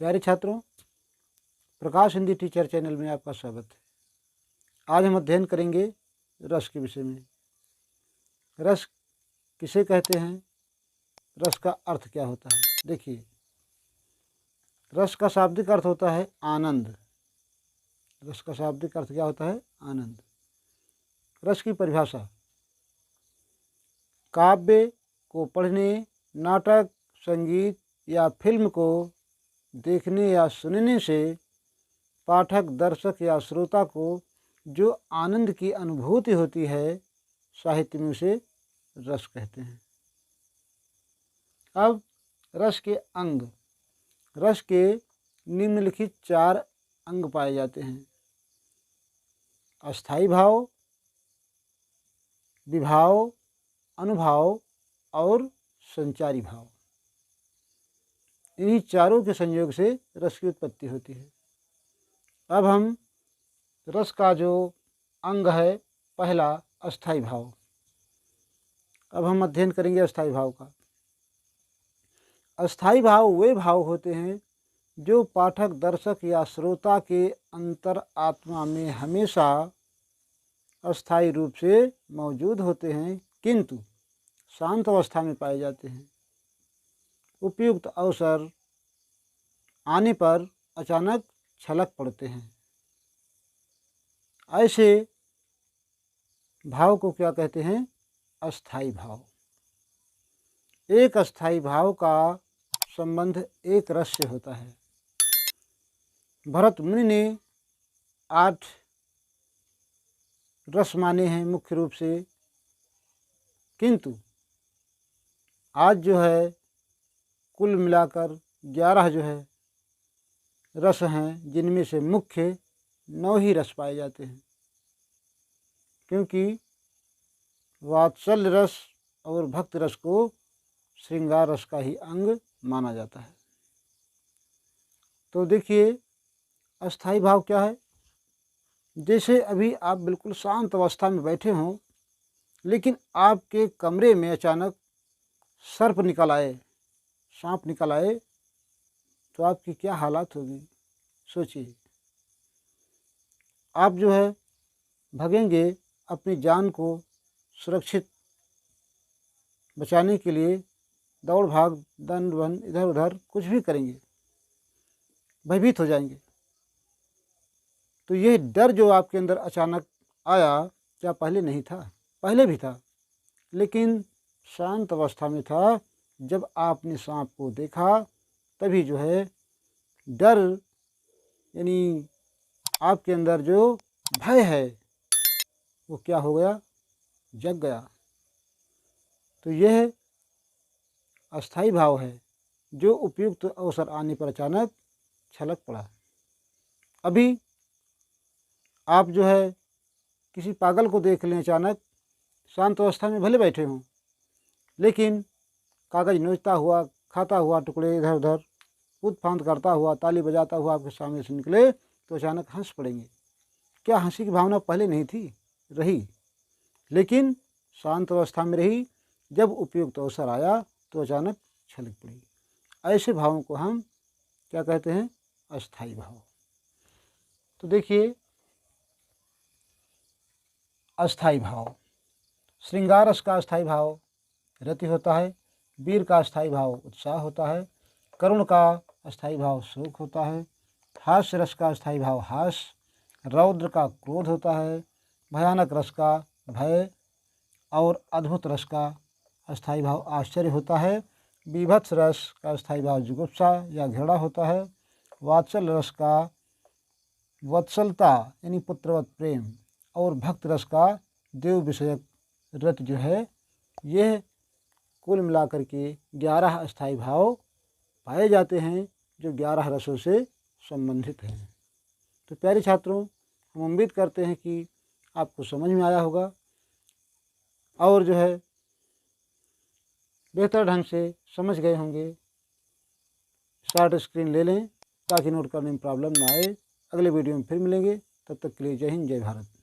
प्यारे छात्रों, प्रकाश Hindi teacher channel में आपका स्वागत है। आज हम अध्ययन करेंगे रस के विषय में। रस किसे कहते हैं, रस का अर्थ क्या होता है। देखिए, रस का शाब्दिक अर्थ होता है आनंद। रस का शाब्दिक अर्थ क्या होता है? आनंद। रस की परिभाषा: काव्य को पढ़ने, नाटक, संगीत या फिल्म को देखने या सुनने से पाठक, दर्शक या श्रोता को जो आनंद की अनुभूति होती है, साहित्य में उसे रस कहते हैं। अब रस के अंग। रस के निम्नलिखित 4 अंग पाए जाते हैं: अस्थायी भाव, विभाव, अनुभाव और संचारी भाव। इन्हीं चारों के संयोग से रस की उत्पत्ति होती है। अब हम रस का जो अंग है, पहला अस्थायी भाव। अब हम अध्ययन करेंगे अस्थायी भाव का। अस्थायी भाव वे भाव होते हैं जो पाठक, दर्शक या श्रोता के अंतर आत्मा में हमेशा अस्थायी रूप से मौजूद होते हैं, किंतु शांत अवस्था में पाए जाते हैं। उपयुक्त अवसर आने पर अचानक छलक पड़ते हैं। ऐसे भाव को क्या कहते हैं? अस्थायी भाव। एक अस्थायी भाव का संबंध एक रस से होता है। भरत मुनि ने 8 रस माने हैं मुख्य रूप से, किंतु आज जो है कुल मिलाकर 11 जो है रस हैं, जिनमें से मुख्य 9 ही रस पाए जाते हैं, क्योंकि वात्सल्य रस और भक्त रस को श्रृंगार रस का ही अंग माना जाता है। तो देखिए, अस्थायी भाव क्या है? जैसे अभी आप बिल्कुल शांत अवस्था में बैठे हों, लेकिन आपके कमरे में अचानक सर्प निकल आए, सांप निकल आए, तो आपकी क्या हालत होगी, सोचिए। आप जो है भगेंगे, अपनी जान को सुरक्षित बचाने के लिए दौड़ भाग, दंड वन, इधर उधर कुछ भी करेंगे, भयभीत हो जाएंगे। तो यह डर जो आपके अंदर अचानक आया, क्या पहले नहीं था? पहले भी था, लेकिन शांत अवस्था में था। जब आपने सांप को देखा, तभी जो है डर, यानी आपके अंदर जो भय है, वो क्या हो गया? जग गया। तो यह अस्थायी भाव है जो उपयुक्त अवसर आने पर अचानक छलक पड़ा। अभी आप जो है किसी पागल को देख लें अचानक, शांत अवस्था में भले बैठे हों, लेकिन कागज नोचता हुआ, खाता हुआ टुकड़े इधर उधर कूद फांद करता हुआ, ताली बजाता हुआ आपके सामने से निकले, तो अचानक हंस पड़ेंगे। क्या हंसी की भावना पहले नहीं थी? रही, लेकिन शांत अवस्था में रही। जब उपयुक्त अवसर आया तो अचानक छलक पड़ी। ऐसे भावों को हम क्या कहते हैं? अस्थायी भाव। तो देखिए, अस्थायी भाव: श्रृंगार रस का अस्थायी भाव रति होता है, वीर का अस्थायी भाव उत्साह होता है, करुण का अस्थायी भाव शोक होता है, हास्य रस का अस्थायी भाव हास, रौद्र का क्रोध होता है, भयानक रस का भय और अद्भुत रस का अस्थायी भाव आश्चर्य होता है, बीभत्स रस का अस्थायी भाव जुगुप्सा या घृणा होता है, वात्सल रस का वत्सलता यानी पुत्रवत प्रेम और भक्त रस का देव विषयक रत जो है, यह कुल मिलाकर के 11 अस्थायी भाव पाए जाते हैं जो 11 रसों से संबंधित हैं। तो प्यारे छात्रों, हम उम्मीद करते हैं कि आपको समझ में आया होगा और जो है बेहतर ढंग से समझ गए होंगे। शॉर्ट स्क्रीन ले लें ताकि नोट करने में प्रॉब्लम ना आए। अगले वीडियो में फिर मिलेंगे, तब तक के लिए जय हिंद, जय भारत।